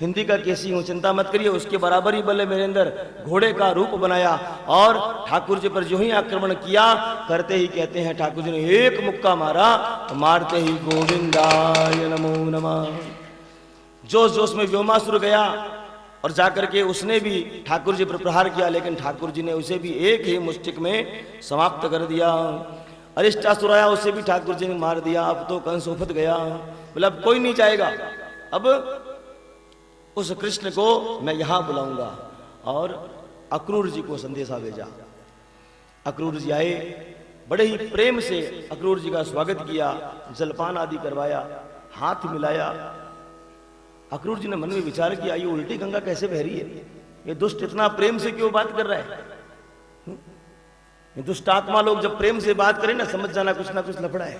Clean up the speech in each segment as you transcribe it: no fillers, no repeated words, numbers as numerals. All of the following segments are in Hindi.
हिंदी का केसी हूं, चिंता मत करिए, उसके बराबर ही बल है मेरे अंदर। घोड़े का रूप बनाया और ठाकुर जी पर जो ही आक्रमण किया, करते ही कहते हैं ठाकुर जी ने एक मुक्का मारा, तो मारते ही गोविंदाय नमो नमः। जोश जोश में व्योमासुर गया और जाकर के उसने भी ठाकुर जी पर प्रहार किया, लेकिन ठाकुर जी ने उसे भी एक ही मुष्टिक में समाप्त कर दिया। अरिष्टासुर आया, उसे भी ठाकुर जी ने मार दिया। अब तो कंस उफत गया, बोला अब कोई नहीं जाएगा, अब उस कृष्ण को मैं यहां बुलाऊंगा। और अक्रूर जी को संदेशा भेजा। अक्रूर जी आए, बड़े ही प्रेम से अक्रूर जी का स्वागत किया, जलपान आदि करवाया, हाथ मिलाया। अक्रूर जी ने मन में विचार किया, ये उल्टी गंगा कैसे बह रही है, ये दुष्ट इतना प्रेम से क्यों बात कर रहा है। ये दुष्ट आत्मा लोग जब प्रेम से बात करें ना, समझ जाना कुछ ना कुछ लफड़ा है।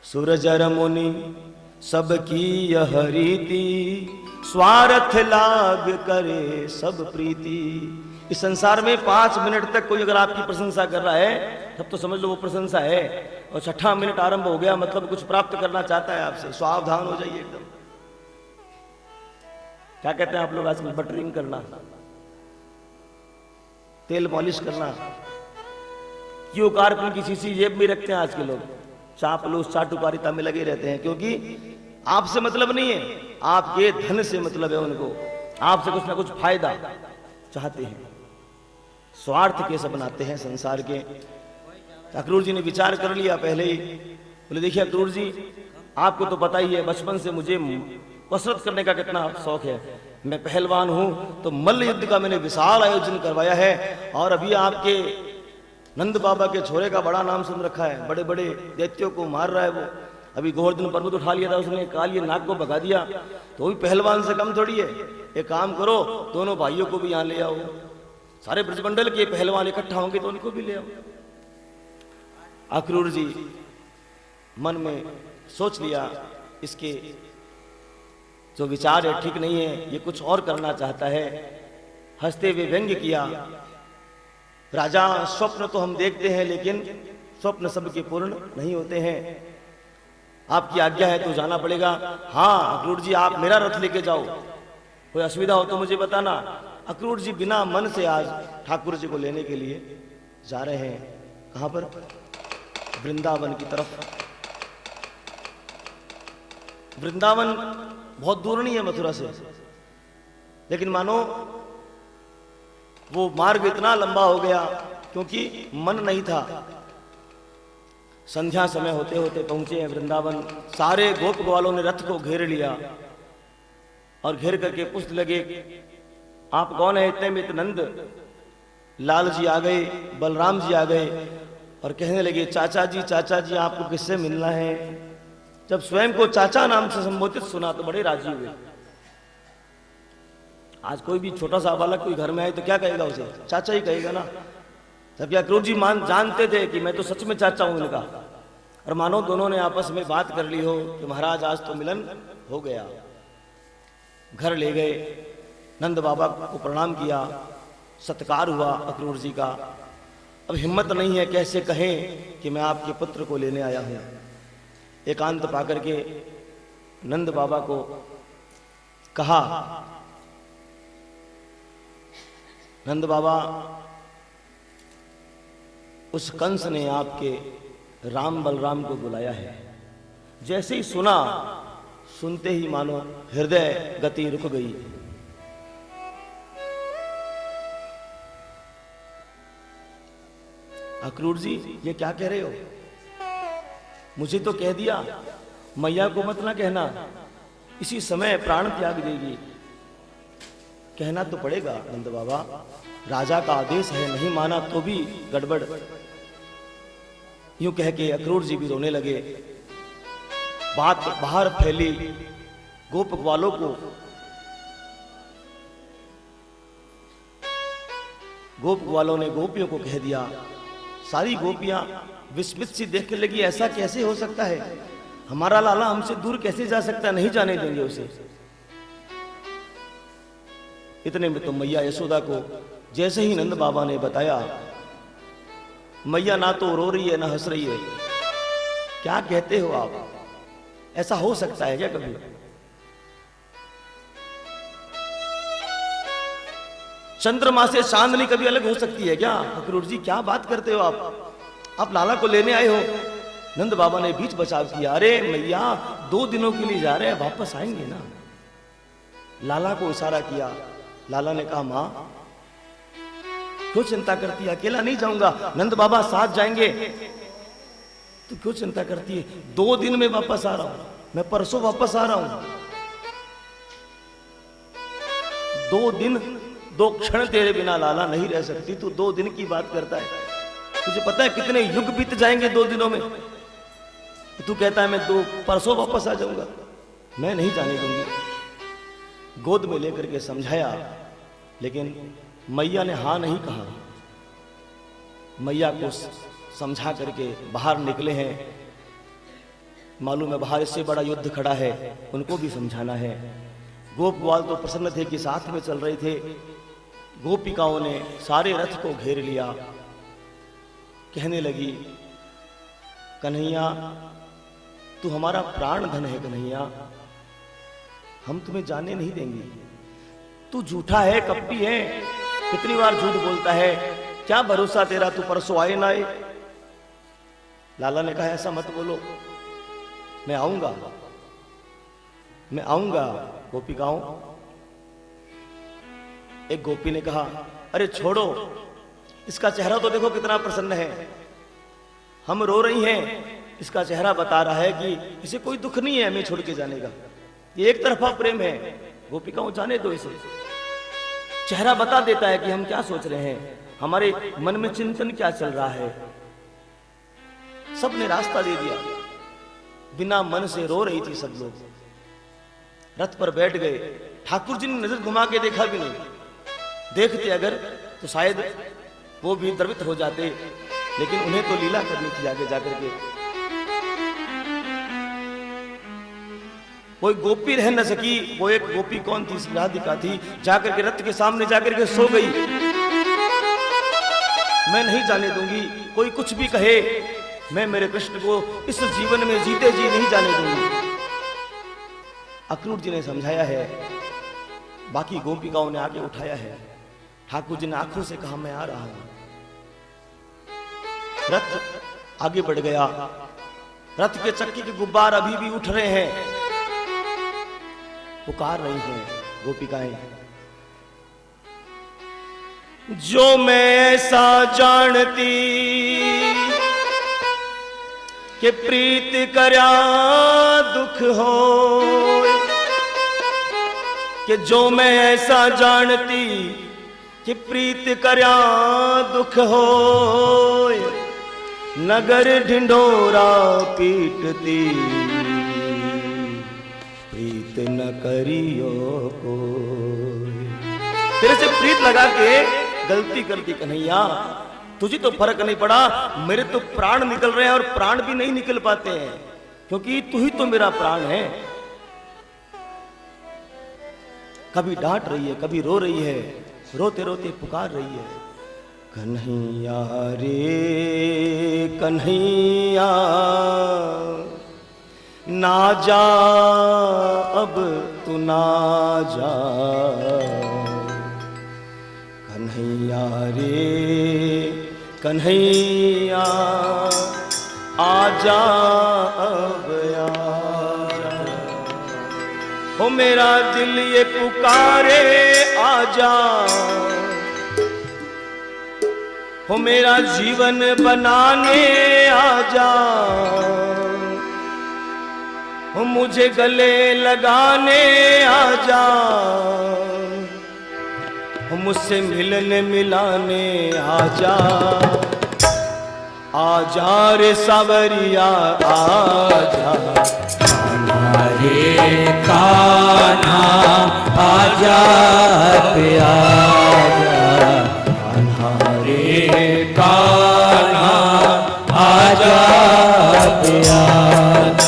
सूरजर मुनि सबकी यह रीति, स्वार्थ लाग करे सब प्रीति। इस संसार में 5 मिनट तक कोई अगर आपकी प्रशंसा कर रहा है, तब तो समझ लो वो प्रशंसा है। और 6ठा मिनट आरंभ हो गया, मतलब कुछ प्राप्त करना चाहता है आपसे, सावधान हो जाइए एकदम। क्या कहते हैं आप लोग आजकल, बटरिंग करना, तेल पॉलिश करना, क्यों कार्बन की शीशी जेब में रखते हैं आज के लोग, चापलूस चाटुकारिता में लगे रहते हैं, क्योंकि आपसे मतलब नहीं है, आपके धन से मतलब है उनको, आपसे कुछ ना कुछ फायदा चाहते हैं, स्वार्थ के सब बनाते हैं संसार के। अक्रूर जी ने विचार कर लिया पहले ही, बोले देखिए अक्रूर जी, आपको तो पता ही है बचपन से मुझे कसरत करने का कितना शौक है, मैं पहलवान हूं, तो मल्ल युद्ध का मैंने विशाल आयोजन करवाया है। और अभी आपके नंद बाबा के छोरे का बड़ा नाम सुन रखा है, बड़े बड़े दैत्यों को मार रहा है वो। अभी गोवर्धन पर्वत उठा लिया था उसने, कालिए नाग को भगा दिया, तो वो भी पहलवान से कम थोड़ी है। एक काम करो, दोनों भाइयों को भी यहां ले आओ, सारे ब्रजमंडल के पहलवान इकट्ठा होंगे तो उनको भी ले आओ। अक्रूर जी मन में सोच लिया, इसके जो विचार है ठीक नहीं है, ये कुछ और करना चाहता है। हंसते हुए व्यंग्य किया, राजा स्वप्न तो हम देखते हैं, लेकिन स्वप्न सबके पूर्ण नहीं होते हैं, आपकी आज्ञा है तो जाना पड़ेगा। हाँ अक्रूर जी, आप मेरा रथ लेके जाओ, कोई असुविधा हो तो मुझे बताना। अक्रूर जी बिना मन से आज ठाकुर जी को लेने के लिए जा रहे हैं। कहां पर? वृंदावन की तरफ। वृंदावन बहुत दूर नहीं है मथुरा से, लेकिन मानो वो मार्ग इतना लंबा हो गया क्योंकि मन नहीं था। संध्या समय होते होते पहुंचे हैं वृंदावन। सारे गोप ग्वालों ने रथ को घेर लिया और घेर करके पूछने लगे, आप कौन है? इतने में नंद लाल जी आ गए, बलराम जी आ गए और कहने लगे, चाचा जी आपको किससे मिलना है? जब स्वयं को चाचा नाम से संबोधित सुना तो बड़े राजी हुए। आज कोई भी छोटा सा बालक कोई घर में आए तो क्या कहेगा? उसे चाचा ही कहेगा ना। जबकि अक्रूर जी जानते थे कि मैं तो सच में चाचा हूं इनका, और मानो दोनों ने आपस में बात कर ली हो कि महाराज आज तो मिलन हो गया। घर ले गए, नंद बाबा को प्रणाम किया, सत्कार हुआ अक्रूर जी का। अब हिम्मत नहीं है कैसे कहें कि मैं आपके पुत्र को लेने आया हूं। एकांत पाकर के नंद बाबा को कहा, नंद बाबा उस कंस ने आपके राम बलराम को बुलाया है। जैसे ही सुना, सुनते ही मानो हृदय गति रुक गई। अक्रूर जी ये क्या कह रहे हो? मुझे तो कह दिया, मैया को मत ना कहना, इसी समय प्राण त्याग देगी। कहना तो पड़ेगा नंद बाबा, राजा का आदेश है, नहीं माना तो भी गड़बड़। यूं कह के अक्रूर जी भी रोने लगे। बात बाहर फैली, गोप ग्वालों को, गोप ग्वालों ने गोपियों को कह दिया। सारी गोपियां विस्मित सी देखने लगी, ऐसा कैसे हो सकता है? हमारा लाला हमसे दूर कैसे जा सकता है? नहीं जाने देंगे उसे। इतने में तो मैया यशोदा को जैसे ही नंद बाबा ने बताया, मैया ना तो रो रही है ना हंस रही है। क्या कहते हो आप? ऐसा हो सकता है क्या कभी? चंद्रमा से चांदनी कभी अलग हो सकती है क्या? अक्रूर जी क्या बात करते हो आप लाला को लेने आए हो। नंद बाबा ने बीच बचाव किया, अरे मैया 2 दिनों के लिए जा रहे हैं, वापस आएंगे ना। लाला को इशारा किया। लाला ने कहा मां क्यों चिंता करती है, अकेला नहीं जाऊंगा, नंद बाबा साथ जाएंगे। तो क्यों चिंता करती है, 2 दिन में वापस आ रहा हूं, मैं परसों वापस आ रहा हूं। 2 दिन 2 क्षण तेरे बिना लाला नहीं रह सकती। तू 2 दिन की बात करता है, तुझे पता है कितने युग बीत जाएंगे 2 दिनों में। तू कहता है मैं 2 परसों वापस आ जाऊंगा। मैं नहीं जाने दूंगी। गोद में लेकर के समझाया, लेकिन मैया ने हां नहीं कहा। मैया को समझा करके बाहर निकले हैं। मालूम है बाहर इससे बड़ा युद्ध खड़ा है, उनको भी समझाना है। गोप ग्वाल तो प्रसन्न थे कि साथ में चल रहे थे। गोपिकाओं ने सारे रथ को घेर लिया। कहने लगी, कन्हैया तू हमारा प्राण धन है कन्हैया, हम तुम्हें जाने नहीं देंगे। तू झूठा है, कपटी है, कितनी बार झूठ बोलता है, क्या भरोसा तेरा, तू परसों आए ना आए। लाला ने कहा ऐसा मत बोलो, मैं आऊंगा, मैं आऊंगा। गोपिकाओं, एक गोपी ने कहा, अरे छोड़ो, इसका चेहरा तो देखो कितना प्रसन्न है, हम रो रही हैं, इसका चेहरा बता रहा है कि इसे कोई दुख नहीं है हमें छोड़ के जाने का, ये एक तरफा प्रेम है। गोपिकाओं जाने दो इसे, चेहरा बता देता है कि हम क्या सोच रहे हैं, हमारे मन में चिंतन क्या चल रहा है। सबने रास्ता दे दिया, बिना मन से रो रही थी सब लोग। रथ पर बैठ गए। ठाकुर जी ने नजर घुमा के देखा भी नहीं, देखते अगर तो शायद वो भी द्रवित हो जाते, लेकिन उन्हें तो लीला करनी थी आगे जाकर के। कोई गोपी रह न सकी। वो एक गोपी कौन थी? राधिका थी। जाकर के रथ के सामने जाकर के सो गई। मैं नहीं जाने दूंगी, कोई कुछ भी कहे, मैं मेरे कृष्ण को इस जीवन में जीते जी नहीं जाने दूंगी। अक्रूर जी ने समझाया है, बाकी गोपिकाओं ने आके उठाया है। ठाकुर जी ने आंखों से कहा मैं आ रहा हूं। रथ आगे बढ़ गया। रथ के चक्की के गुब्बार अभी भी उठ रहे हैं। पुकार रही हैं गोपिकाएं, जो मैं ऐसा जानती कि प्रीत करया दुख हो, कि जो मैं ऐसा जानती कि प्रीत करया दुख हो, नगर ढिंढोरा पीटती प्रीत न करियो को। तेरे से प्रीत लगा के गलती कर दी कन्हैया, तुझे तो फर्क नहीं पड़ा, मेरे तो प्राण निकल रहे हैं और प्राण भी नहीं निकल पाते हैं, क्योंकि तू ही तो मेरा प्राण है। कभी डांट रही है, कभी रो रही है, रोते रोते पुकार रही है, कन्हैया रे कन्हैया, ना जा अब तू ना जा, कन्हैया रे कन्हैया, आजा अब आजा। हो मेरा दिल ये पुकारे आजा, हो मेरा जीवन बनाने आजा, हो मुझे गले लगाने आजा, हो मुझसे मिलने मिलाने आजा, आजा रे सावरिया आजा, कान्हा रे कान्हा आजा प्यारा, कान्हा रे कान्हा आजा प्यारा,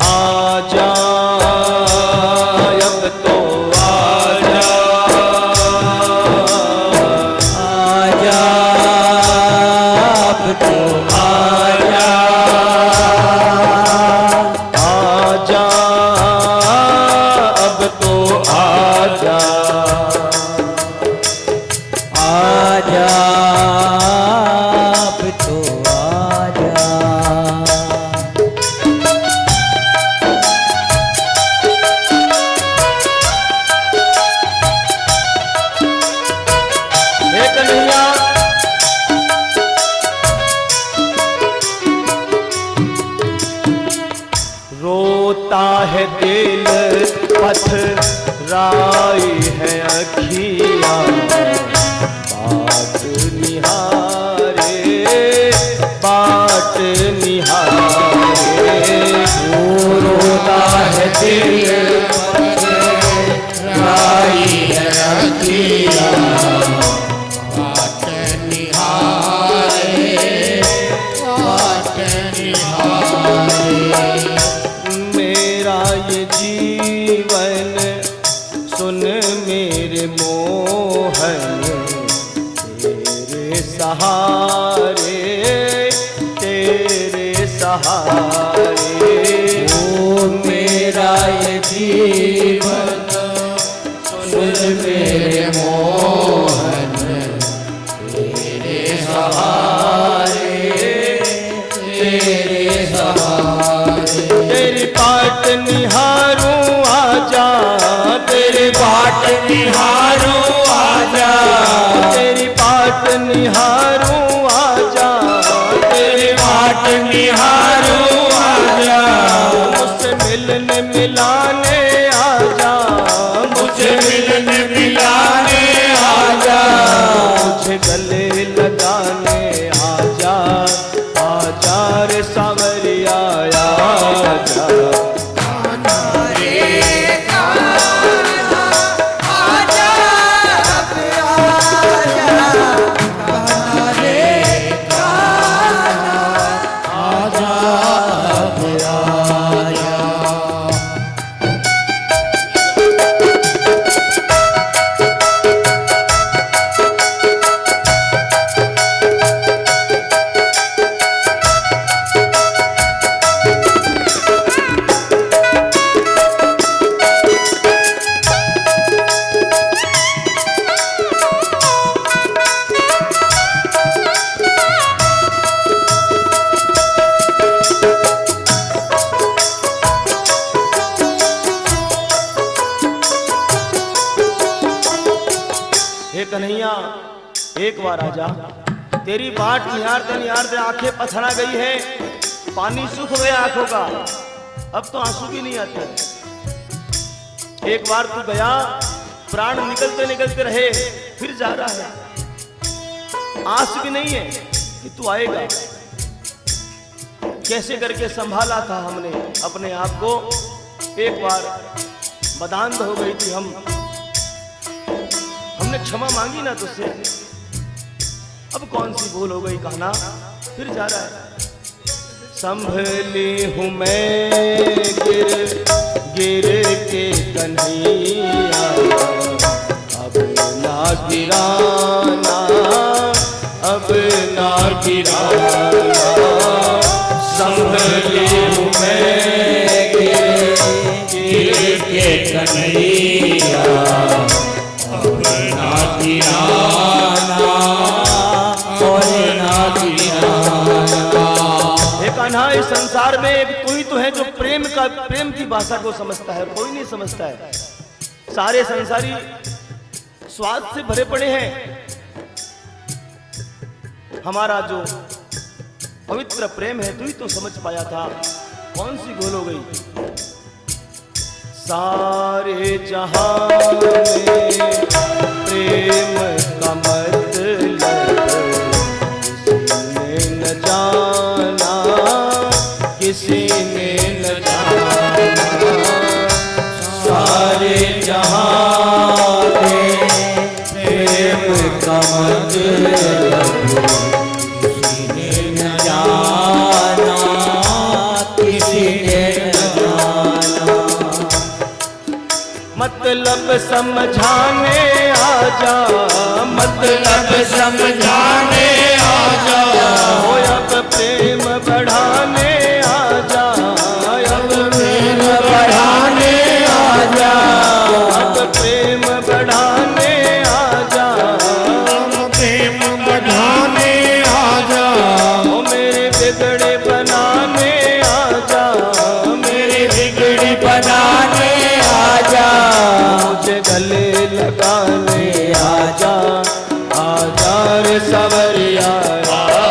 आजा अब तो आजा, आजा अब तो आजा, आजा तराई है अखिया बाट निहारे, बाट निहारे। रोता है दिल तराई है अखिया बाट निहारे, बाट निहारे। मेरा ये जीवन सुन मेरे मोहन, तेरे सहारे, तेरे सहारे। ओ मेरा ये जीवन सुन मेरे मोहन, तेरे सहारे, तेरे सहारे। तेरी बाट निहारूं आजा, तेरी बाट निहारूं आजा, तेरी बाट निहारूं आजा, तेरी बाट निहारूं आजा। मुझसे मिलने मिलाने आजा, मुझे मिलने मिलाने आजा, मुझे गले लगाने आजा, आजा रे सांवरिया आजा। हे कन्हैया एक बार आजा, तेरी बाट निहारते निहारते आंखें पथरा गई है, पानी सूख गया आंखों का, अब तो आंसू भी नहीं आते। एक बार तू गया, प्राण निकलते निकलते रहे, फिर जा रहा है, आस भी नहीं है कि तू आएगा। कैसे करके संभाला था हमने अपने आप को, एक बार बदांत हो गई थी हमने क्षमा मांगी ना तुझसे, अब कौन सी भूल हो गई कहना, फिर जा रहा है। संभली हूं मैं गिर गिर के कन्हैया, अब ना गिराना, अब ना गिराना। संभली हूँ मैं गिर गिर के कन्हैया, अब ना गिराना और ना गिराना। हे कान्हा, इस संसार में एक तू ही तो है जो प्रेम की भाषा को समझता है, कोई नहीं समझता है। सारे संसारी स्वाद से भरे पड़े हैं, हमारा जो पवित्र प्रेम है तू ही तो समझ पाया था, कौन सी भूल हो गई। सारे जहां में प्रेम का मतलब किसी ने न जाना, किसी ने न जाना। सारे जहां में प्रेम का मतलब किसी ने न जाना, किसी ने न जाना। मतलब समझाने आजा, मतलब समझाने आजा, हो अब प्रेम बढ़ाने आजा, अब प्रेम बढ़ाने आजा, अब प्रेम बढ़ाने आजा, प्रेम बढ़ाने आजा। ओ मेरे बिगड़े बनाने आजा, मेरे बिगड़ी बनाने आजा, मुझे गले लगाने आजा, आजा रे सवरिया आजा।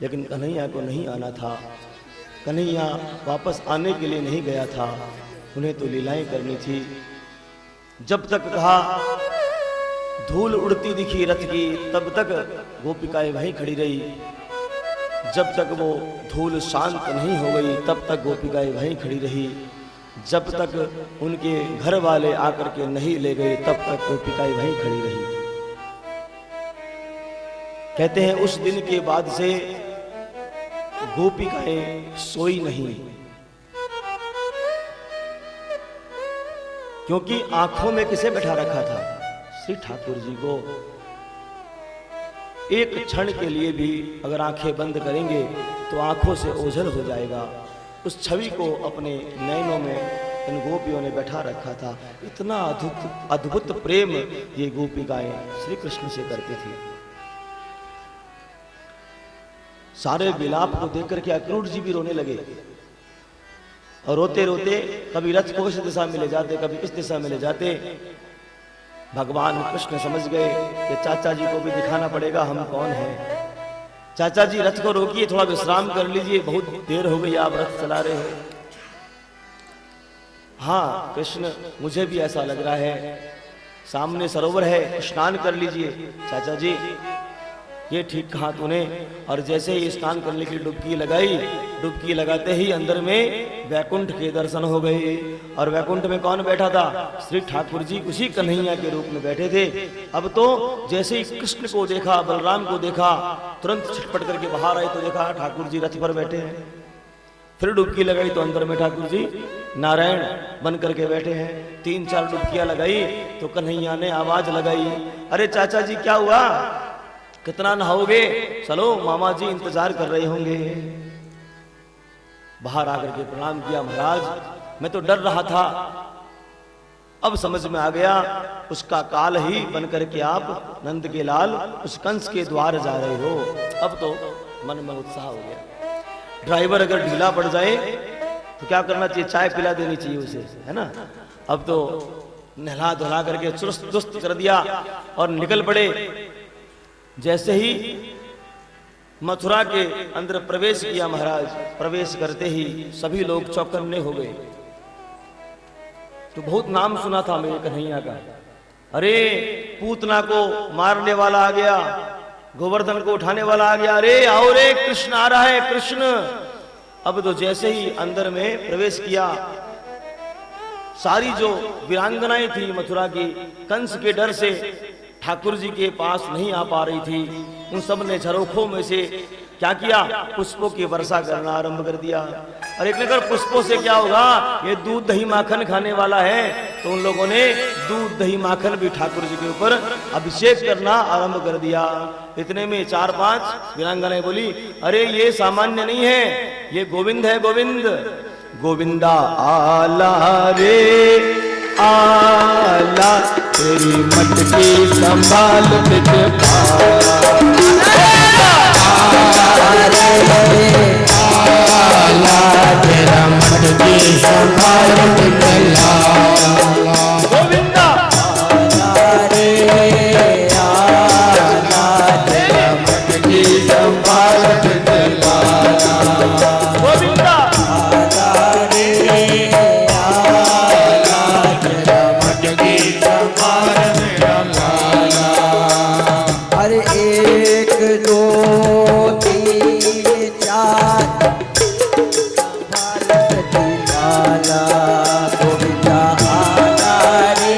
लेकिन कन्हैया को नहीं आना था। कन्हैया वापस आने के लिए नहीं गया था, उन्हें तो लीलाएं करनी थी। जब तक कहा धूल उड़ती दिखी रथ की, तब तक गोपिकाएं वहीं खड़ी रही। जब तक वो धूल शांत नहीं हो गई, तब तक गोपिकाएं वहीं खड़ी रही। जब तक उनके घर वाले आकर के नहीं ले गए, तब तक गोपिकाएं वहीं खड़ी रही। कहते हैं उस दिन के बाद से गोपिकाएं सोई नहीं, क्योंकि आंखों में किसे बैठा रखा था? श्री ठाकुर जी को। एक क्षण के लिए भी अगर आंखें बंद करेंगे तो आंखों से ओझल हो जाएगा। उस छवि को अपने नैनों में इन गोपियों ने बैठा रखा था। इतना अद्भुत प्रेम ये गोपिकाएं श्री कृष्ण से करती थी। सारे विलाप को देखकर के अक्रूर जी भी रोने लगे, और रोते रोते कभी रथ को इस दिशा में ले जाते, कभी इस दिशा में ले जाते। भगवान कृष्ण समझ गए कि चाचा जी को भी दिखाना पड़ेगा हम कौन हैं। चाचा जी रथ को रोकिए, थोड़ा विश्राम कर लीजिए, बहुत देर हो गई आप रथ चला रहे हैं। हाँ कृष्ण, मुझे भी ऐसा लग रहा है, सामने सरोवर है, स्नान कर लीजिए। चाचा जी ये ठीक कहा तूने। और जैसे ही स्नान करने की डुबकी लगाई, डुबकी लगाते ही अंदर में वैकुंठ के दर्शन हो गए। और वैकुंठ में कौन बैठा था? श्री ठाकुर जी उसी कन्हैया के रूप में बैठे थे। अब तो जैसे ही कृष्ण को देखा, बलराम को देखा, तुरंत छटपट करके बाहर आए तो देखा ठाकुर जी रथ पर बैठे हैं। फिर डुबकी लगाई तो अंदर में ठाकुर जी नारायण बन करके बैठे हैं। 3-4 डुबकियां लगाई तो कन्हैया ने आवाज लगाई, अरे चाचा जी क्या हुआ, कितना नहाओगे? चलो मामा जी इंतजार कर रहे होंगे। बाहर आकर के प्रणाम किया, महाराज मैं तो डर रहा था, अब समझ में आ गया उसका काल ही बन करके आप नंद के लाल उस कंस के द्वार जा रहे हो। अब तो मन में उत्साह हो गया। ड्राइवर अगर ढीला पड़ जाए तो क्या करना चाहिए? चाय पिला देनी चाहिए उसे, है ना। अब तो नहला धुला करके चुस्त दुस्त कर दिया और निकल पड़े। जैसे ही मथुरा के अंदर प्रवेश किया महाराज, प्रवेश करते ही सभी लोग चौकन्ने हो गए। तो बहुत नाम सुना था मेरे कन्हैया का, अरे पूतना को मारने वाला आ गया, गोवर्धन को उठाने वाला आ गया, अरे आओ रे कृष्ण आ रहा है कृष्ण। अब तो जैसे ही अंदर में प्रवेश किया, सारी जो वीरांगनाएं थी मथुरा की, कंस के डर से ठाकुर जी के पास नहीं आ पा रही थी। उन सब ने झरोखों में से क्या किया? पुष्पों की वर्षा करना आरंभ कर दिया। और एक नगर पुष्पों से क्या होगा? ये दूध दही माखन खाने वाला है। तो उन लोगों ने दूध दही माखन भी ठाकुर जी के ऊपर अभिषेक करना आरंभ कर दिया। इतने में 4-5 वीरांगनाएं बोली, अरे ये सामान्य नहीं है, ये गोविंद है, गोविंद। गोविंदा आला रे आला, तेरी मटकी संभाल आला, तेरा मटकी संभाल गोविंदा आला रे आला, तेरा मटकी संभाल गोविंदा अरे 1 2 3 4 भारत की माला, गोविंदा आला रे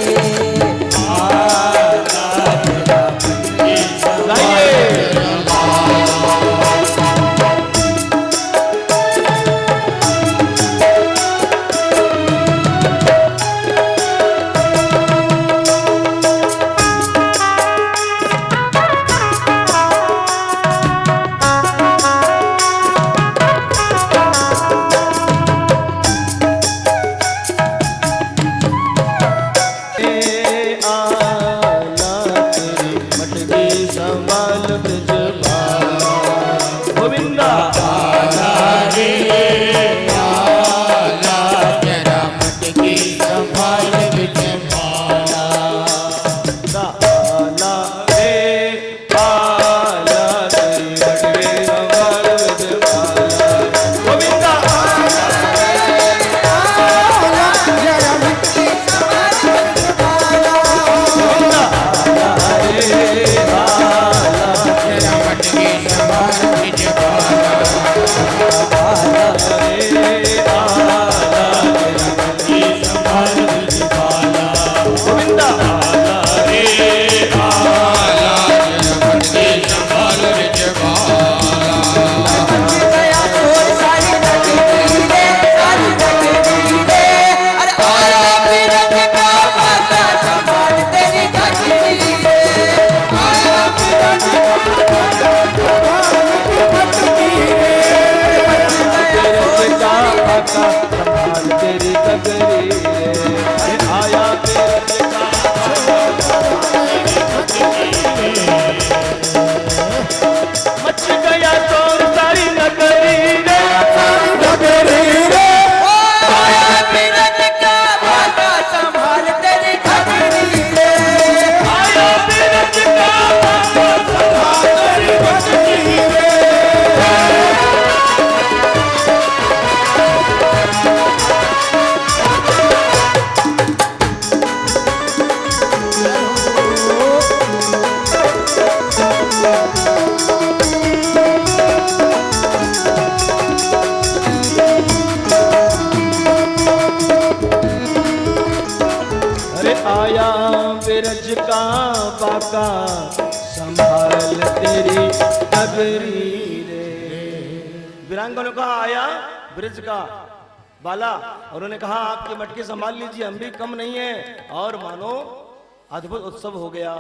बाका संभाल तेरी डगरी रे। वीरांगनों का आया ब्रिज का बाला और उन्होंने कहा आपके मटके संभाल लीजिए, हम भी कम नहीं है। और मानो अद्भुत उत्सव हो गया।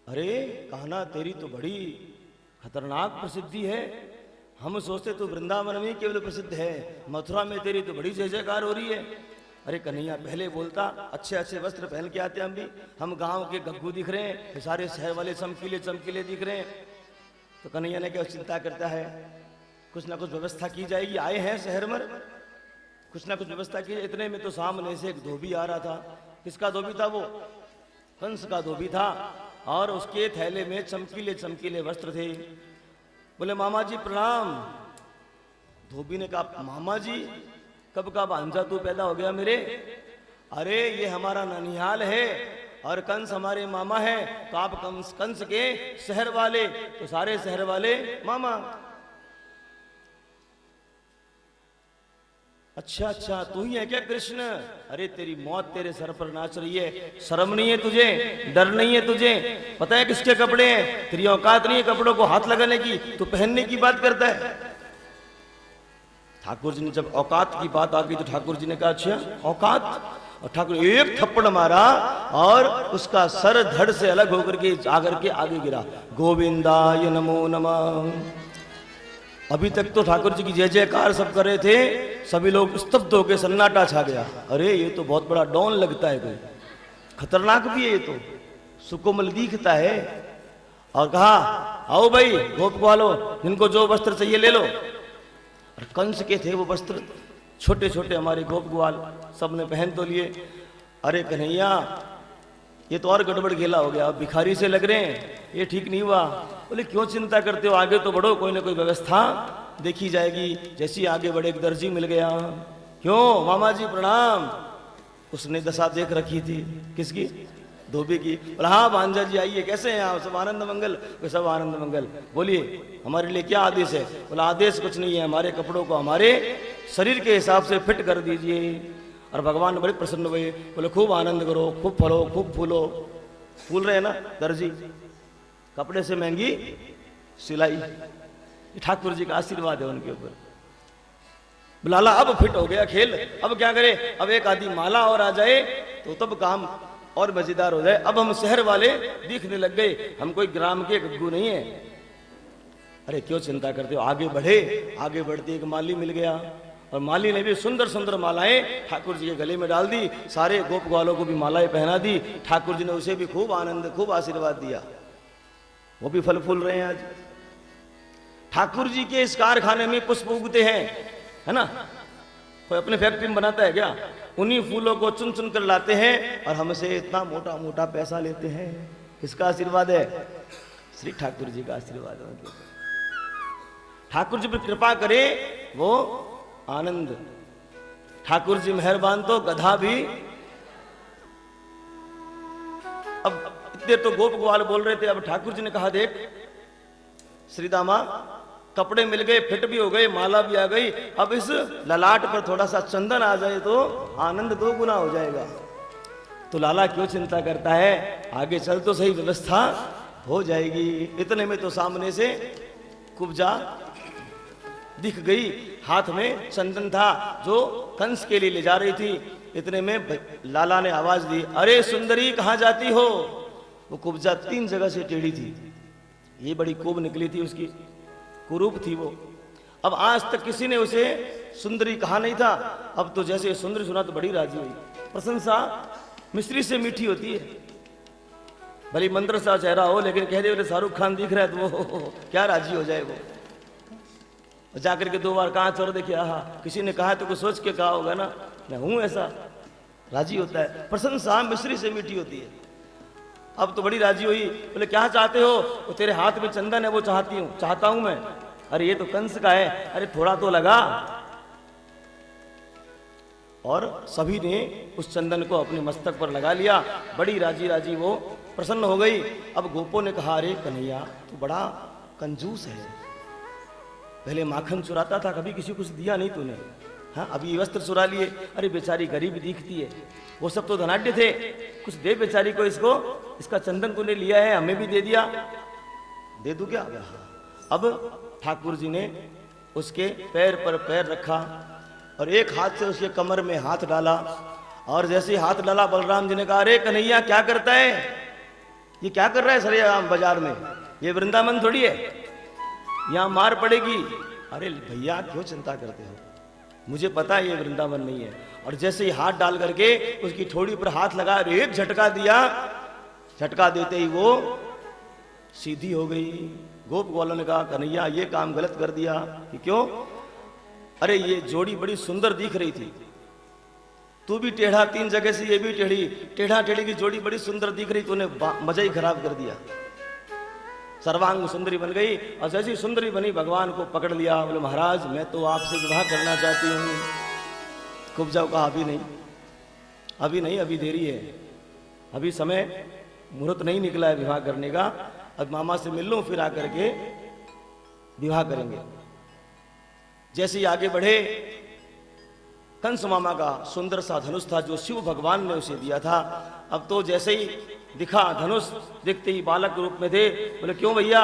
अरे कहना तेरी तो बड़ी खतरनाक प्रसिद्धि है, हम सोचते तो वृंदावन में केवल प्रसिद्ध है, मथुरा में तेरी तो बड़ी जय जयकार हो रही है। अरे कन्हैया पहले बोलता, अच्छे अच्छे वस्त्र पहन के आते हम भी, हम गांव के गग्गू दिख रहे हैं, सारे शहर वाले चमकीले चमकीले दिख रहे हैं। तो कन्हैया ने क्या चिंता करता है, कुछ ना कुछ व्यवस्था की जाएगी, आए हैं शहर में, कुछ ना कुछ व्यवस्था की। इतने में तो सामने से एक धोबी आ रहा था। किसका धोबी था वो? कंस का धोबी था। और उसके थैले में चमकीले चमकीले वस्त्र थे। बोले मामा जी प्रणाम। धोबी ने कहा मामा जी कब का भांजा तू पैदा हो गया मेरे? अरे ये हमारा ननिहाल है और कंस हमारे मामा है, तो आप कंस के शहर वाले, तो सारे शहर वाले मामा। अच्छा अच्छा तू ही है क्या कृष्ण? अरे तेरी मौत तेरे सर पर नाच रही है, शर्म नहीं है तुझे, डर नहीं है तुझे? पता है किसके कपड़े हैं? तेरी औकात नहीं है कपड़ों को हाथ लगाने की, तू पहनने की बात करता है। ठाकुर जी ने जब औकात की बात आ गई तो ठाकुर जी ने कहा अच्छा औकात, और ठाकुर एक थप्पड़ मारा और उसका सर धड़ से अलग होकर के जाकर के आगे गिरा। गोविंदाय नमो नमः। अभी तक तो ठाकुर जी की जय जयकार सब कर रहे थे, सभी लोग स्तब्ध होकर सन्नाटा छा गया। अरे ये तो बहुत बड़ा डॉन लगता है, कोई खतरनाक भी है, ये तो सुकोमल दिखता है। और कहा आओ भाई गोप ग्वालो, जिनको जो वस्त्र चाहिए ले लो। और कंस के थे वो वस्त्र, छोटे छोटे हमारे गोप ग्वाल सबने पहन तो लिए। अरे कन्हैया ये तो और गड़बड़ गेला हो गया, भिखारी से लग रहे हैं, ये ठीक नहीं हुआ। बोले क्यों चिंता करते हो, आगे तो बढ़ो, कोई ना कोई व्यवस्था देखी जाएगी। जैसी आगे बढ़े एक दर्जी मिल गया। क्यों मामा जी प्रणाम। उसने दशा देख रखी थी, किसकी? धोबी की। बोला हाँ भांजा जी आइए, कैसे हैं आप? सब आनंद मंगल? सब आनंद मंगल। बोलिए हमारे लिए क्या आदेश है? बोला आदेश कुछ नहीं है, हमारे कपड़ों को हमारे शरीर के हिसाब से फिट कर दीजिए। और भगवान बड़े प्रसन्न हुए, बोले खूब आनंद करो, खूब फलो, खूब फूलो। फूल रहे हैं ना दर्जी, कपड़े से महंगी सिलाई। ठाकुर जी का आशीर्वाद है उनके ऊपर। बुलाला अब फिट हो गया खेल, अब क्या करे? अब एक आदि माला और आ जाए तो तब काम और मजेदार हो जाए। अब हम शहर वाले दिखने लग गए, हम कोई ग्राम के गग्गू नहीं है। अरे क्यों चिंता करते हो, आगे बढ़े। आगे बढ़ते एक माली मिल गया और माली ने भी सुंदर सुंदर मालाएं ठाकुर जी के गले में डाल दी, सारे गोप ग्वालों को भी मालाएं पहना दी। ठाकुर जी ने उसे भी खूब आनंद, खूब आशीर्वाद दिया। वो भी फल फूल रहे हैं आज। ठाकुर जी के इस कारखाने में पुष्प उगते हैं, है ना? कोई अपने फैक्ट्री में बनाता है क्या? उन्हीं फूलों को चुन चुन कर लाते हैं और हमसे इतना मोटा मोटा पैसा लेते हैं। किसका आशीर्वाद है? श्री ठाकुर जी का आशीर्वाद है। ठाकुर जी पर कृपा करे वो आनंद। ठाकुर जी मेहरबान तो गधा भी। अब इतने तो गोप ग्वाल बोल रहे थे, अब ठाकुर जी ने कहा देख श्रीदामा कपड़े मिल गए, फिट भी हो गए, माला भी आ गई, अब इस ललाट पर थोड़ा सा चंदन आ जाए तो आनंद 2 गुना हो जाएगा। तो लाला क्यों चिंता करता है, आगे चल तो सही, व्यवस्था हो जाएगी। इतने में तो सामने से कुब्जा दिख गई, हाथ में चंदन था जो कंस के लिए ले जा रही थी। इतने में लाला ने आवाज दी, अरे सुंदरी कहाँ जाती हो? वो कुब्जा 3 जगह से टेढ़ी थी, ये बड़ी कोब निकली थी उसकी, कुरूप थी वो। अब आज तक किसी ने उसे सुंदरी कहा नहीं था, अब तो जैसे सुंदरी सुना तो बड़ी राजी हुई। प्रशंसा मिश्री से मीठी होती है, भले मंत्र सा चेहरा हो लेकिन कह दे शाहरुख खान दिख रहा है तो वो क्या राजी हो जाए। वो जाकर के 2 बार कहा चोर देखिए, हाँ किसी ने कहा तो कुछ सोच के कहा होगा ना, मैं हूं ऐसा, राजी होता है। प्रशंसा मिश्री से मीठी होती है। अब तो बड़ी राजी हुई, बोले क्या चाहते हो? वो तेरे हाथ में चंदन है वो चाहता हूं मैं। अरे ये तो कंस का है, अरे थोड़ा तो लगा। और सभी ने उस चंदन को अपने मस्तक पर लगा लिया, बड़ी राजी राजी वो प्रसन्न हो गई। अब गोपों ने कहा अरे कन्हैया तू बड़ा कंजूस है, पहले माखन चुराता था, कभी किसी को दिया नहीं तूने, हाँ अभी वस्त्र चुरा लिए। अरे बेचारी गरीब दिखती है, वो सब तो धनाढ्य थे, कुछ दे बेचारी को, इसको, इसका चंदन तूने लिया है, हमें भी दे दिया, दे दूं क्या? अब ठाकुर जी ने उसके पैर पर पैर रखा और एक हाथ से उसके कमर में हाथ डाला, और जैसे ही हाथ डाला बलराम जी ने कहा, अरे कन्हैया क्या करता है, ये क्या कर रहा है सरेआम बाजार में, ये वृंदावन थोड़ी है, यहां मार पड़ेगी। अरे भैया क्यों चिंता करते हो, मुझे पता है ये वृंदावन नहीं है। और जैसे ही हाथ डाल करके उसकी ठोड़ी पर हाथ लगा, एक झटका दिया, झटका देते ही वो सीधी हो गई। गोप ग्वालों ने कहा, कन्हैया ये काम गलत कर दिया। कि क्यों? अरे ये जोड़ी बड़ी सुंदर दिख रही थी, तू भी टेढ़ा, 3 जगह से ये भी टेढ़ी, टेढ़ा टेढ़ी की जोड़ी बड़ी सुंदर दिख रही, तूने मजा ही खराब कर दिया। सर्वांग सुंदरी बन गई, और जैसी सुंदरी बनी भगवान को पकड़ लिया, बोले महाराज मैं तो आपसे विवाह करना चाहती हूँ। खूब जाओ, कहा अभी नहीं, अभी नहीं, अभी देरी है, अभी समय मुहूर्त नहीं निकला है विवाह करने का, अब मामा से मिल लूं फिर आकर के विवाह करेंगे। जैसे ही आगे बढ़े, कंस मामा का सुंदर सा धनुष था जो शिव भगवान ने उसे दिया था। अब तो जैसे ही दिखा धनुष, दिखते ही बालक रूप में थे, बोले क्यों भैया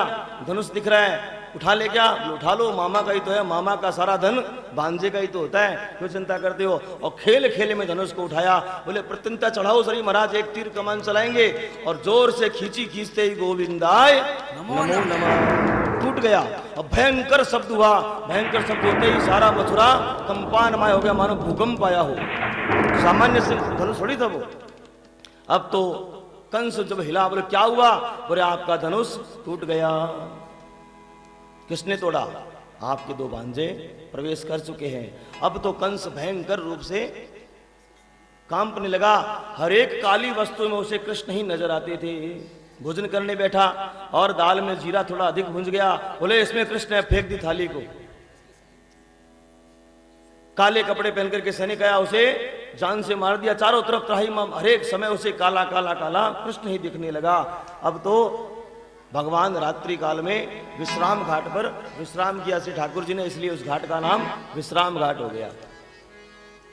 धनुष दिख रहा है, उठा ले क्या? बोले उठा लो, मामा का ही तो है, मामा का सारा धन भांजे का ही तो होता है, क्यों चिंता करते हो? और खेल खेले में धनुष को उठाया, बोले प्रत्यंता चढ़ाओ सरी महाराज, एक तीर कमान चलाएंगे, और जोर से खींची, खींचते ही गोविंदाय नमो नमः टूट गया। अब भयंकर शब्द हुआ, भयंकर शब्द होते ही सारा मथुरा कंपानमय हो गया, मानो भूकंप आया हो। सामान्य से धनुष थोड़ी था वो। अब तो कंस जब हिला, बोले क्या हुआ? बोले आपका धनुष टूट गया। किसने तोड़ा? आपके 2 भांजे प्रवेश कर चुके हैं। अब तो कंस भयंकर रूप से कांपने लगा, हर एक काली वस्तु में उसे कृष्ण ही नजर आते थे। भोजन करने बैठा और दाल में जीरा थोड़ा अधिक भुंज गया, बोले इसमें कृष्ण है, फेंक दी थाली को। काले कपड़े पहन करके सैनिक आया, उसे जान से मार दिया। चारों तरफ त्राही हर एक समय उसे काला काला काला कृष्ण ही दिखने लगा। अब तो भगवान रात्रि काल में विश्राम घाट पर विश्राम किया श्री ठाकुर जी ने, इसलिए उस घाट का नाम विश्राम घाट हो गया।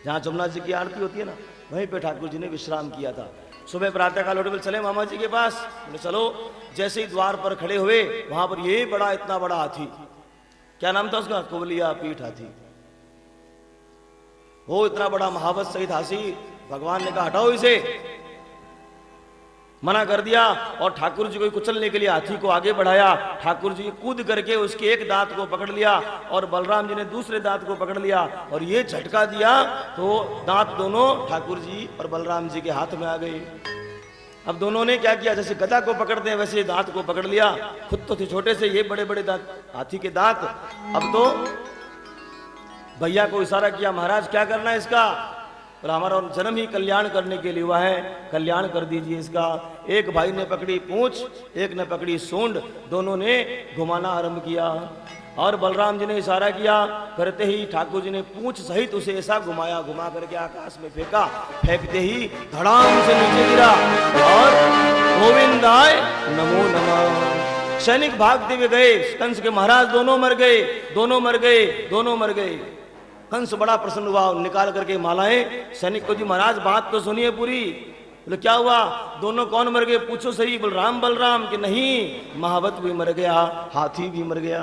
जहां जमुना जी की आरती होती है ना, वहीं पे ठाकुर जी ने विश्राम किया था। सुबह प्रातः काल उठे, चले मामा जी के पास, बोले चलो। जैसे ही द्वार पर खड़े हुए, वहां पर ये बड़ा, इतना बड़ा हाथी, क्या नाम था उसका? कुबलिया पीठ हाथी। वो इतना बड़ा महावत सहित हाथी, भगवान ने कहा हटाओ इसे, मना कर दिया। और ठाकुर जी को कुचलने के लिए हाथी को आगे बढ़ाया। ठाकुर जी कूद करके उसके एक दांत को पकड़ लिया और बलराम जी ने दूसरे दांत को पकड़ लिया, और ये झटका दिया तो दांत दोनों ठाकुर जी और बलराम जी के हाथ में आ गए। अब दोनों ने क्या किया, जैसे गदा को पकड़ते हैं वैसे दांत को पकड़ लिया। खुद तो थे छोटे से, ये बड़े बड़े दांत, हाथी के दांत। अब तो भैया को इशारा किया, महाराज क्या करना है इसका? और हमारा जन्म ही कल्याण करने के लिए हुआ है, कल्याण कर दीजिए इसका। एक भाई ने पकड़ी पूंछ, एक ने पकड़ी सूंड, दोनों ने घुमाना आरंभ किया। और बलराम जी ने इशारा किया, करते ही ठाकुर जी ने पूंछ सहित उसे ऐसा घुमाया, घुमा करके आकाश में फेंका। फेंकते ही धड़ाम से नीचे गिरा और गोविंदाय नमो नमः। सैनिक भागते हुए गए, कंस के महाराज दोनों मर गए, दोनों मर गए, दोनों मर गए। कंस बड़ा प्रसन्न हुआ, निकाल करके मालाएं सैनिक को दी, महाराज बात तो सुनिए पूरी। बोले क्या हुआ? दोनों कौन मर गए? पूछो सही। बलराम बलराम कि नहीं, महावत भी मर गया, हाथी भी मर गया।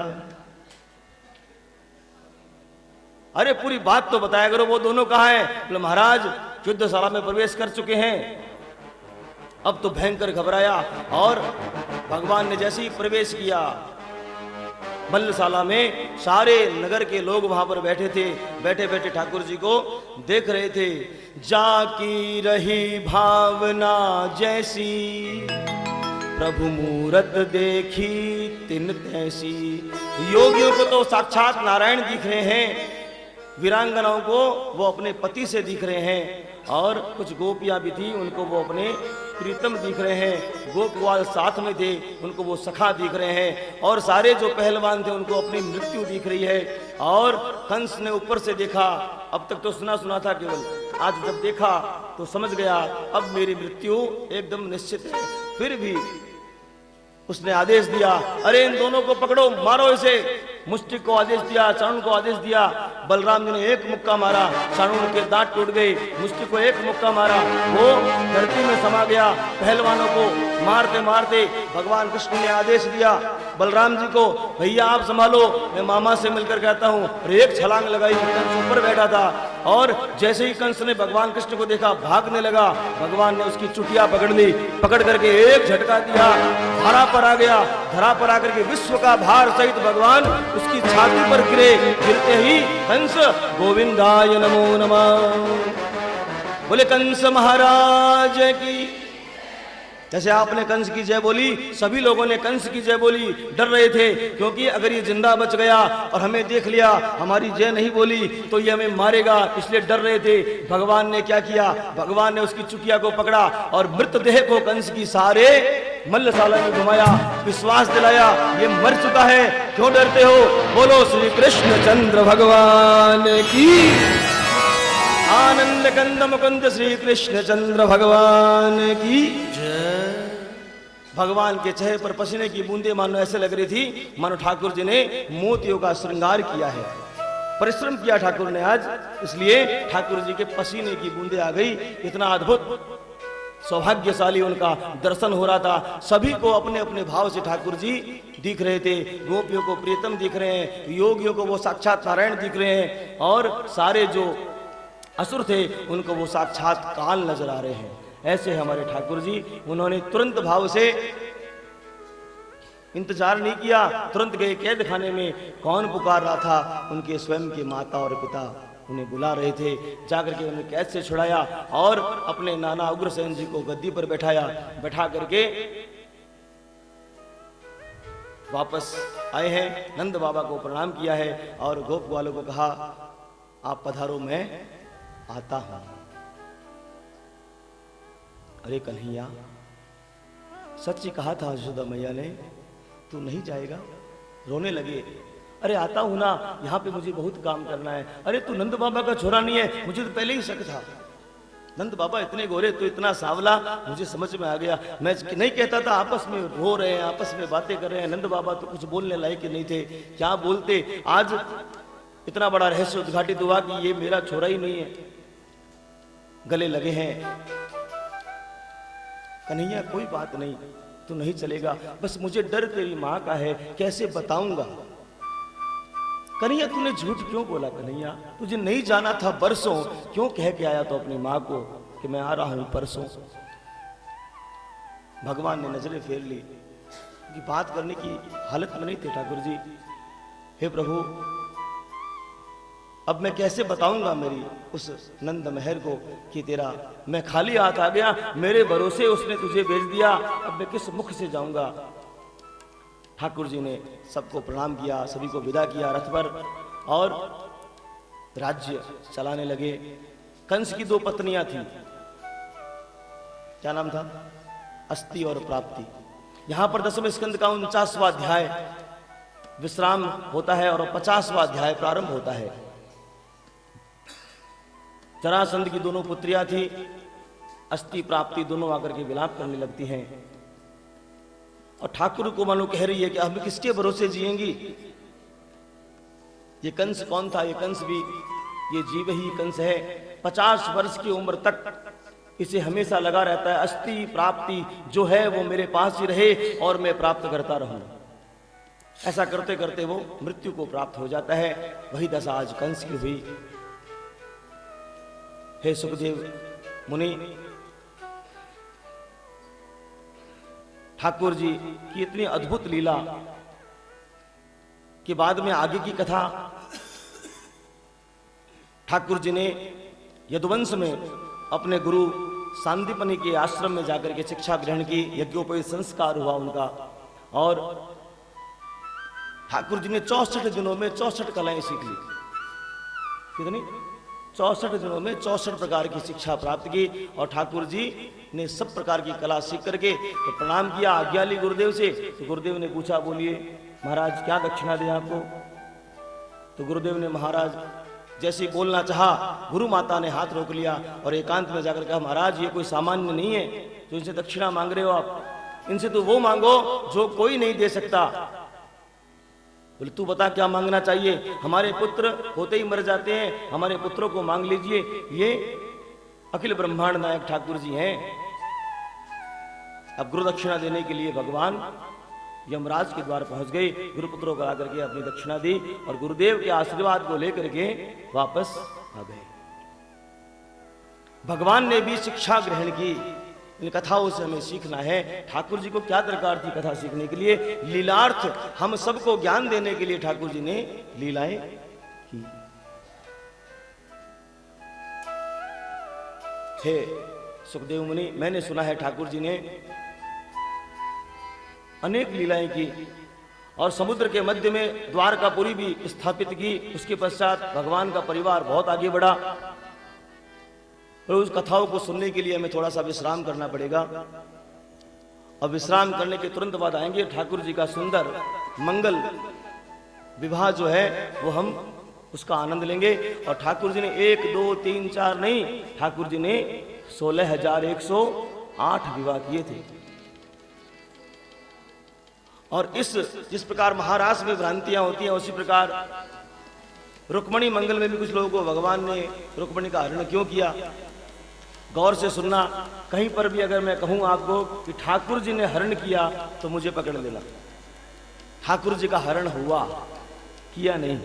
अरे पूरी बात तो बताया करो, वो दोनों कहाँ हैं? बोले महाराज युद्धशाला में प्रवेश कर चुके हैं। अब तो भयंकर घबराया, और भगवान ने जैसे ही प्रवेश किया मल्लशाला में, सारे नगर के लोग वहां पर बैठे थे। बैठे बैठे ठाकुर जी को देख रहे थे। जाकी रही भावना जैसी, प्रभु मूरत देखी तिन तैसी। योगियों को तो साक्षात नारायण दिख रहे हैं, वीरांगनाओं को वो अपने पति से दिख रहे हैं, और कुछ गोपियां भी थी, उनको वो अपने प्रीतम दिख रहे हैं। गोपवाल साथ में थे, उनको वो सखा दिख रहे हैं। और सारे जो पहलवान थे उनको अपनी मृत्यु दिख रही है। और कंस ने ऊपर से देखा, अब तक तो सुना सुना था केवल, आज जब देखा तो समझ गया अब मेरी मृत्यु एकदम निश्चित है। फिर भी उसने आदेश दिया, अरे इन दोनों को पकड़ो, मारो इसे। मुष्टिक को आदेश दिया, चाणूर को आदेश दिया। बलराम जी ने एक मुक्का मारा, चाणूर के दांत टूट गए। मुष्टिक को एक मुक्का मारा, वो धरती में समा गया। पहलवानों को मारते मारते भगवान कृष्ण ने आदेश दिया बलराम जी को, भैया आप संभालो, मैं मामा से मिलकर कहता हूँ। और एक छलांग लगाई, कंस ऊपर बैठा था और जैसे ही कंस ने भगवान कृष्ण को देखा भागने लगा। भगवान ने उसकी चुटिया पकड़ ली, पकड़ करके एक झटका दिया, धरा पर आ गया। धरा पर आकर के विश्व का भार सहित भगवान उसकी छाती पर गिरे। गिरते ही कंस गोविंदाय नमो नमः, बोले कंस महाराज की। जैसे आपने कंस की जय बोली, सभी लोगों ने कंस की जय बोली। डर रहे थे, क्योंकि अगर ये जिंदा बच गया और हमें देख लिया, हमारी जय नहीं बोली, तो ये हमें मारेगा, इसलिए डर रहे थे। भगवान ने क्या किया, भगवान ने उसकी चुटिया को पकड़ा और मृतदेह को कंस की सारे मल्लशाला में घुमाया, विश्वास दिलाया ये मर चुका है, क्यों डरते हो। बोलो श्री कृष्ण चंद्र भगवान की, आनंद कंद मुकुंद श्री कृष्ण चंद्र भगवान की जय। भगवान के चेहरे पर पसीने की बूंदे मानो ऐसे लग रही थी मानो ठाकुर जी ने मोतियों का श्रृंगार किया है। परिश्रम किया ठाकुर ने आज, इसलिए ठाकुर जी के पसीने की बूंदे आ गई। इतना अद्भुत सौभाग्यशाली उनका दर्शन हो रहा था। सभी को अपने अपने भाव से ठाकुर जी दिख रहे थे। गोपियों को प्रियतम दिख रहे हैं, योगियों को वो साक्षात नारायण दिख रहे हैं, और सारे जो असुर थे उनको वो साक्षात काल नजर आ रहे हैं। ऐसे हमारे ठाकुर जी, उन्होंने तुरंत भाव से इंतजार नहीं किया, तुरंत गए कैद खाने में। कौन पुकार रहा था, उनके स्वयं के माता और पिता उन्हें बुला रहे थे। जाकर के उन्हें कैद से छुड़ाया और अपने नाना उग्रसेन जी को गद्दी पर बैठाया। बैठा करके वापस आए हैं, नंद बाबा को प्रणाम किया है और गोप वालों को कहा आप पधारो, मैं आता हूं। अरे कन्हैया, सच ही कहा था यशोदा मैया ने, तू नहीं जाएगा। रोने लगे, अरे आता हूं ना, यहाँ पे मुझे बहुत काम करना है। अरे तू नंद बाबा का छोरा नहीं है, मुझे तो पहले ही शक था। नंद बाबा इतने गोरे, तो इतना सांवला, मुझे समझ में आ गया। मैं नहीं कहता था आपस में रो रहे हैं, आपस में बातें कर रहे हैं, नंद बाबा तो कुछ बोलने लायक नहीं थे, क्या बोलते। आज इतना बड़ा रहस्य उद्घाटित हुआ कि ये मेरा छोरा ही नहीं है। गले लगे हैं। कन्हैया कोई बात नहीं, तू नहीं चलेगा, बस मुझे डर तेरी माँ का है, कैसे बताऊंगा। कन्हैया तूने झूठ क्यों बोला कन्हैया, तुझे नहीं जाना था बरसों, क्यों कह के आया तो अपनी माँ को कि मैं आ रहा हूं परसों। भगवान ने नजरें फेर ली कि बात करने की हालत में नहीं थे ठाकुर जी। हे प्रभु, अब मैं कैसे बताऊंगा मेरी उस नंद महर को कि तेरा मैं खाली हाथ आ गया, मेरे भरोसे उसने तुझे भेज दिया, अब मैं किस मुख से जाऊंगा। ठाकुर जी ने सबको प्रणाम किया, सभी को विदा किया रथ पर और राज्य चलाने लगे। कंस की दो पत्नियां थी, क्या नाम था, अस्ति और प्राप्ति। यहां पर 10वें स्कंद का 49वां अध्याय विश्राम होता है और 50वां अध्याय प्रारंभ होता है। जरासंध की दोनों पुत्रियां थी, अस्ति प्राप्ति, दोनों आकर के विलाप करने लगती हैं और ठाकुर को मानो कह रही है कि अब किसके भरोसे जिएंगी। ये कंस कौन था, ये कंस भी ये जीव ही कंस है। 50 वर्ष की उम्र तक इसे हमेशा लगा रहता है अस्ति प्राप्ति जो है वो मेरे पास ही रहे और मैं प्राप्त करता रहूं। ऐसा करते करते वो मृत्यु को प्राप्त हो जाता है। वही दशा आज कंस की हुई। हे सुखदेव मुनि, ठाकुर जी की इतनी अद्भुत लीला कि बाद में आगे की कथा ठाकुर जी ने यदुवंश में अपने गुरु सांदीपनि के आश्रम में जाकर के शिक्षा ग्रहण की, यज्ञोपवीत संस्कार हुआ उनका और ठाकुर जी ने 64 दिनों में 64 कलाएं सीख ली। कितनी? 64 दिनों में 64 प्रकार की शिक्षा प्राप्त की और ठाकुर जी ने सब प्रकार की कला सीख करके तो प्रणाम किया, आज्ञा ली गुरुदेव से। तो गुरुदेव ने पूछा, बोलिए महाराज क्या दक्षिणा दें आपको। तो गुरुदेव ने महाराज जैसे बोलना चाहा, गुरु माता ने हाथ रोक लिया और एकांत में जाकर कहा, महाराज ये कोई सामान्य नहीं है तो इनसे दक्षिणा मांग रहे हो आप, इनसे तो वो मांगो जो कोई नहीं दे सकता। बोले तू बता क्या मांगना चाहिए, हमारे पुत्र होते ही मर जाते हैं, हमारे पुत्रों को मांग लीजिए। ये अखिल ब्रह्मांड नायक ठाकुर जी हैं। अब गुरु दक्षिणा देने के लिए भगवान यमराज के द्वार पहुंच गए, गुरुपुत्रों को आकर के अपनी दक्षिणा दी और गुरुदेव के आशीर्वाद को लेकर के वापस आ गए। भगवान ने भी शिक्षा ग्रहण की, इन कथाओं से हमें सीखना है। ठाकुर जी को क्या दरकार थी कथा सीखने के लिए? लीलार्थ, हम सबको ज्ञान देने के लिए ठाकुर जी ने लीलाएं की। हे सुखदेव मुनि, मैंने सुना है ठाकुर जी ने अनेक लीलाएं की और समुद्र के मध्य में द्वारकापुरी भी स्थापित की। उसके पश्चात भगवान का परिवार बहुत आगे बढ़ा और उस कथाओं को सुनने के लिए हमें थोड़ा सा विश्राम करना पड़ेगा। और विश्राम करने के तुरंत बाद आएंगे ठाकुर जी का सुंदर मंगल विवाह जो है वो हम उसका आनंद लेंगे। और ठाकुर जी ने 1 2 3 4 नहीं, ठाकुर जी ने 16,108 विवाह किए थे। और जिस प्रकार महाराष्ट्र में भ्रांतियां होती हैं, उसी प्रकार रुक्मणी मंगल में भी कुछ लोगों को भगवान ने रुक्मणी का हरण क्यों किया, गौर से सुनना। कहीं पर भी अगर मैं कहूं आपको कि ठाकुर जी ने हरण किया तो मुझे पकड़ लेना। ठाकुर जी का हरण हुआ, किया नहीं।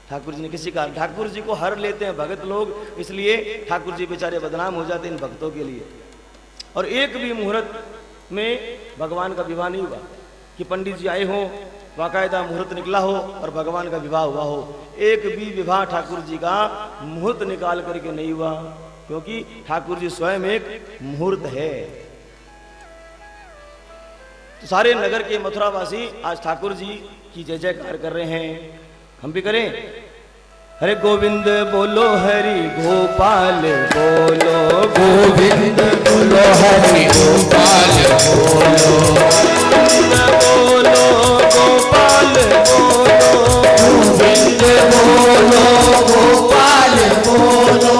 ठाकुर जी ने किसी का, ठाकुर जी को हर लेते हैं भगत लोग, इसलिए ठाकुर जी बेचारे बदनाम हो जाते हैं इन भक्तों के लिए। और एक भी मुहूर्त में भगवान का विवाह नहीं हुआ कि पंडित जी आए हों, बाकायदा मुहूर्त निकला हो और भगवान का विवाह हुआ हो। एक भी विवाह ठाकुर जी का मुहूर्त निकाल करके नहीं हुआ, क्योंकि ठाकुर जी स्वयं एक मुहूर्त है। तो सारे नगर के मथुरावासी आज ठाकुर जी की जय जयकार कर रहे हैं, हम भी करें। हरे गोविंद बोलो, हरि गोपाल बोलो, गोविंद बोलो, हरि गोपाल बोलो, गोविंद बोलो, गोपाल बोलो, गोविंद बोलो, गोपाल बोलो,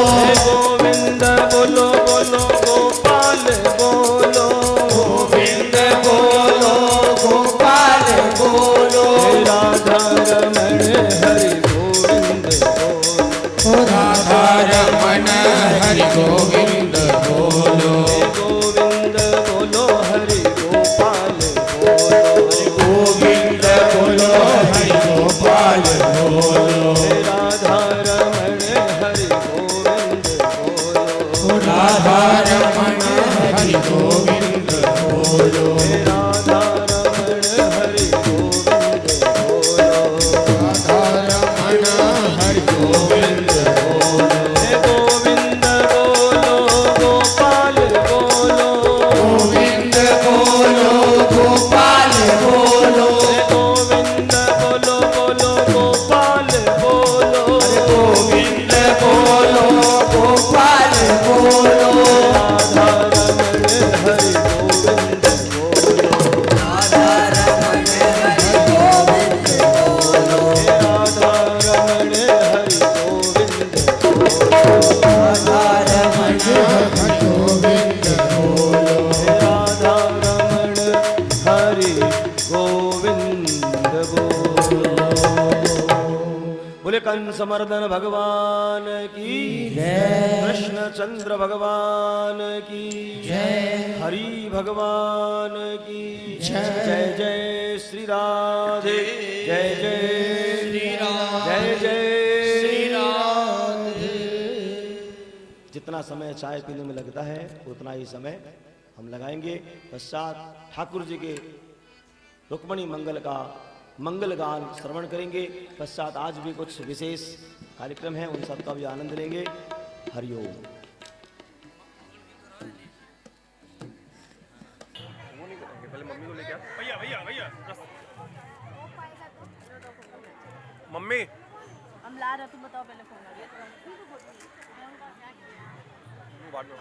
गोविंद बोलो बोलो, गोपाल बोलो, गोविंद बोलो, गोपाल बोलो, राधा रमण हरि गोविंद बोलो, राधा रमण हरि गोविंद बोलो, गोविंद बोलो, हरि गोपाल बोलो, गोविंद बोलो, हरि गोपाल बोलो, राधा रमण हरि गोविंद बोलो, राधा रमण हरि गोविंद बोलो, राधा रमण हरि गोविंद बोलो, राधा रमण हरि गोविंद बोलो, गोविंद बोलो, गोपाल बोलो, गोविंद बोलो, गोपाल बोलो, गोविंद बोलो बोलो, गोपाल बोलो, गोविंद बोलो, गोपाल बोलो, राधा रमण हरि गोविंद बोलो, राधा रमण हरि गोविंद बोलो, राधा रमण हरि गोविंद बोलो, राधा रमण हरि गोविंद बोलो, राधा रमण हरि गोविंद बोलो। बोले कंस मर्दन भगवान की जय, कृष्ण चंद्र भगवान की जय, हरि भगवान की जय। जय जय श्री राधे, जय जय श्री राधे, जय जय श्री राधे। जितना समय चाय पीने में लगता है उतना ही समय हम लगाएंगे। पश्चात ठाकुर जी के रुक्मणी मंगल का मंगल गान श्रवण करेंगे। पश्चात आज भी कुछ विशेष कार्यक्रम हैं, उन सबका भी आनंद लेंगे। हरिओम। भैया भैया भैया मम्मी हम ला रहे, तुम बताओ पहले फोन आ गया बाद में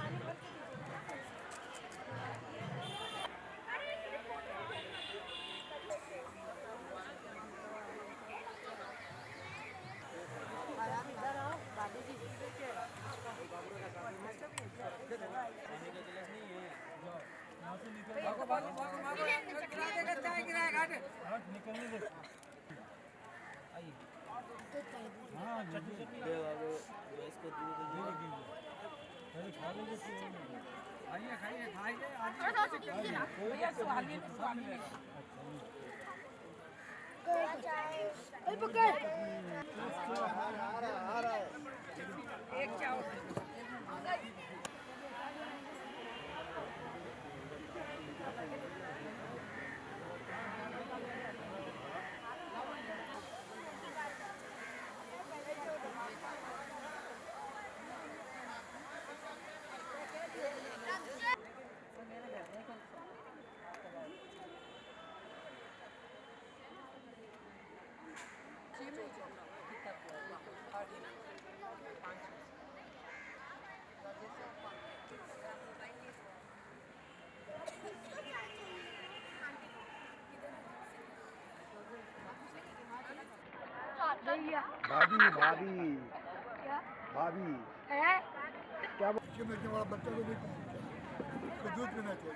भाभी भाभी भाभी है क्या वाला बच्चा को तो दूध पीना चाहिए।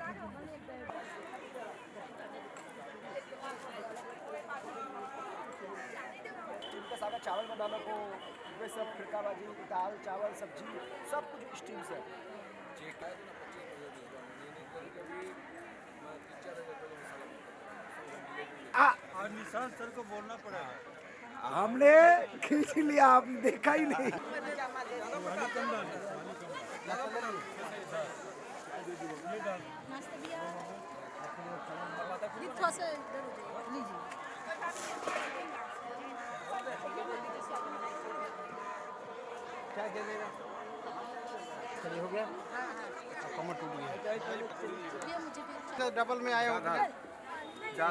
इनका सारा चावल बनाना को वे सब फिरकाबाजी दाल चावल सब्जी सब कुछ स्टीम से और निशान सर को बोलना पड़ेगा। हमने खींच लिया, आपने देखा ही नहीं। नाश्ता दिया थोड़ा सा इधर हो जाइए लीजिए क्या दे देगा चलिए हो गया कमर टूट गया ये मुझे भी डबल में आया होगा अच्छा